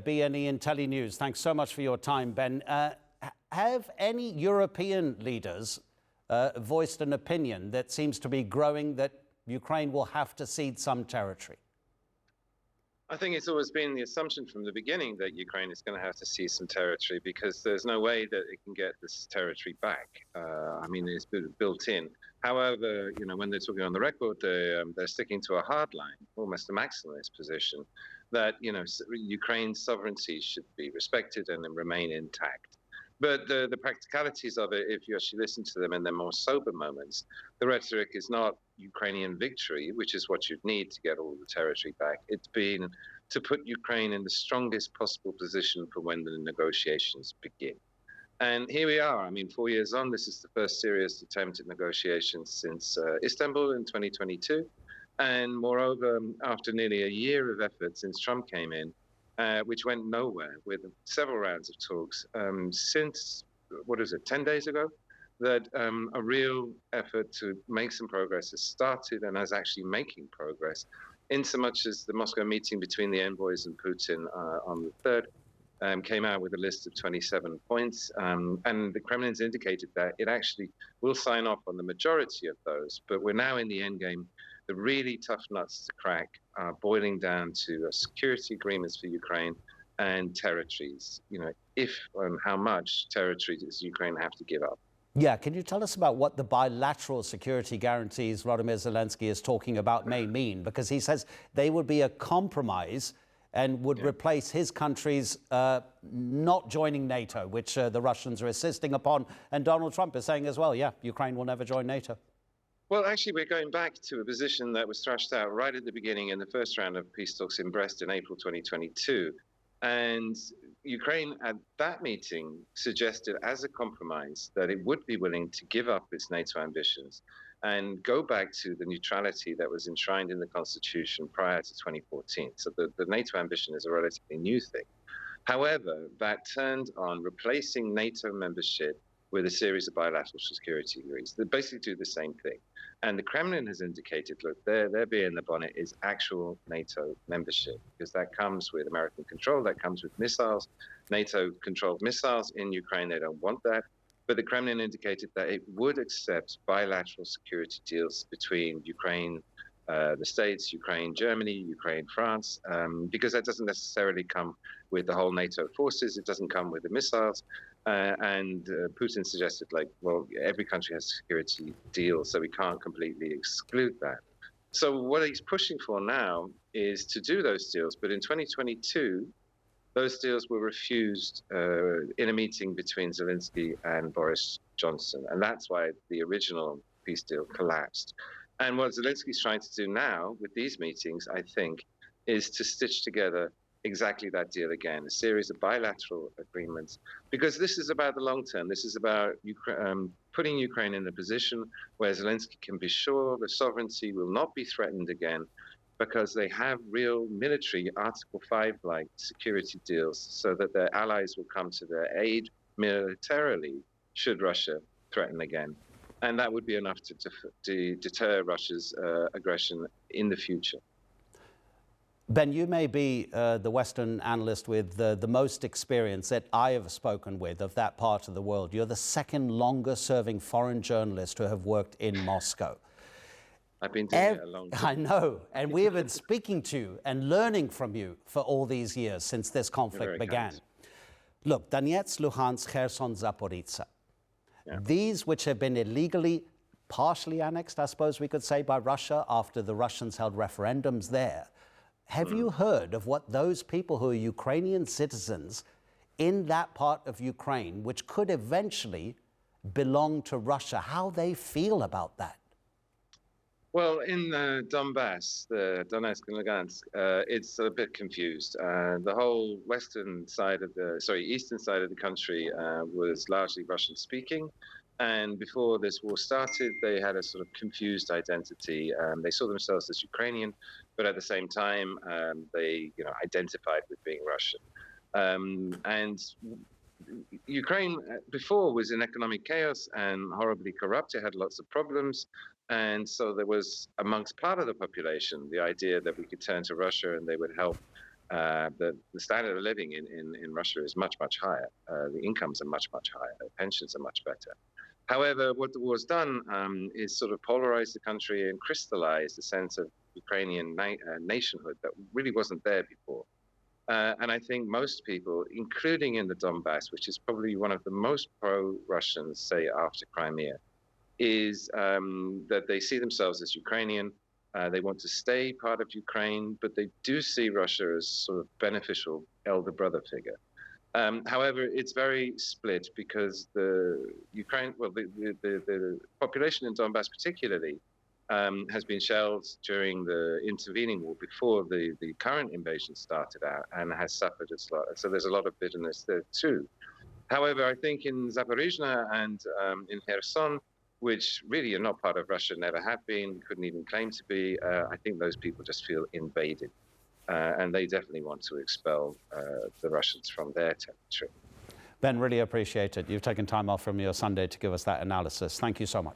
at BNE IntelliNews. Thanks so much for your time, Ben. Have any European leaders voiced an opinion that seems to be growing that Ukraine will have to cede some territory? I think it's always been the assumption from the beginning that Ukraine is going to have to cede some territory because there's no way that it can get this territory back. I mean, it's built in. However, you know, when they're talking on the record, they're sticking to a hard line, almost a maximalist position, that, you know, Ukraine's sovereignty should be respected and then remain intact. But the practicalities of it, if you actually listen to them in their more sober moments, the rhetoric is not Ukrainian victory, which is what you'd need to get all the territory back. It's been to put Ukraine in the strongest possible position for when the negotiations begin. And here we are. I mean, 4 years on, this is the first serious attempt at negotiations since Istanbul in 2022. And moreover, after nearly a year of effort since Trump came in, which went nowhere with several rounds of talks since, 10 days ago, that a real effort to make some progress has started and is actually making progress, in so much as the Moscow meeting between the envoys and Putin on the 3rd came out with a list of 27 points, and the Kremlin's indicated that it actually will sign off on the majority of those, but we're now in the end game. The really tough nuts to crack are boiling down to security agreements for Ukraine and territories. You know, if and how much territory does Ukraine have to give up? Yeah, can you tell us about what the bilateral security guarantees Volodymr Zelenskky is talking about may mean? Because he says they would be a compromise and would replace his country's not joining NATO, which the Russians are insisting upon. And Donald Trump is saying as well, yeah, Ukraine will never join NATO. Well, actually, we're going back to a position that was thrashed out right at the beginning in the first round of peace talks in Brest in April 2022. And Ukraine at that meeting suggested as a compromise that it would be willing to give up its NATO ambitions and go back to the neutrality that was enshrined in the constitution prior to 2014. So the NATO ambition is a relatively new thing. However, that turned on replacing NATO membership with a series of bilateral security agreements that basically do the same thing. And the Kremlin has indicated, look, their bee in the bonnet is actual NATO membership, because that comes with American control, that comes with missiles, NATO-controlled missiles in Ukraine. They don't want that. But the Kremlin indicated that it would accept bilateral security deals between Ukraine, the States, Ukraine, Germany, Ukraine, France, because that doesn't necessarily come with the whole NATO forces. It doesn't come with the missiles. And Putin suggested, like, well, every country has a security deal, so we can't completely exclude that. So what he's pushing for now is to do those deals. But in 2022, those deals were refused in a meeting between Zelensky and Boris Johnson. And that's why the original peace deal collapsed. And what Zelensky's trying to do now with these meetings, I think, is to stitch together exactly that deal again, a series of bilateral agreements, because this is about the long term. This is about putting Ukraine in a position where Zelensky can be sure the sovereignty will not be threatened again, because they have real military Article 5-like security deals so that their allies will come to their aid militarily should Russia threaten again. And that would be enough to deter Russia's aggression in the future. Ben, you may be the Western analyst with the most experience that I have spoken with of that part of the world. You're the second longest serving foreign journalist to have worked in Moscow. I've been doing it a long time. I know. And we have been speaking to you and learning from you for all these years since this conflict began. Kind. Look, Donetsk, Luhansk, Kherson, Zaporizhzhia. Yeah. These which have been illegally, partially annexed, I suppose we could say, by Russia after the Russians held referendums there. Have you heard of what those people who are Ukrainian citizens in that part of Ukraine, which could eventually belong to Russia, how they feel about that? Well, in Donbass, the Donetsk and Lugansk, it's a bit confused. The whole eastern side of the country was largely Russian-speaking. And before this war started, they had a sort of confused identity. They saw themselves as Ukrainian, but at the same time, they identified with being Russian. And Ukraine before was in economic chaos and horribly corrupt. It had lots of problems. And so there was, amongst part of the population, the idea that we could turn to Russia and they would help the standard of living in Russia is much, much higher. The incomes are much, much higher. The pensions are much better. However, what the war's done is sort of polarize the country and crystallize the sense of Ukrainian nationhood that really wasn't there before. And I think most people, including in the Donbass, which is probably one of the most pro-Russians, say, after Crimea, is that they see themselves as Ukrainian. They want to stay part of Ukraine, but they do see Russia as sort of beneficial elder brother figure. However, it's very split because the population in Donbass particularly has been shelled during the intervening war before the current invasion started out and has suffered a lot. So there's a lot of bitterness there too. However, I think in Zaporizhzhia and in Kherson, which really are not part of Russia, never have been, couldn't even claim to be, I think those people just feel invaded. And they definitely want to expel the Russians from their territory. Ben, really appreciate it. You've taken time off from your Sunday to give us that analysis. Thank you so much.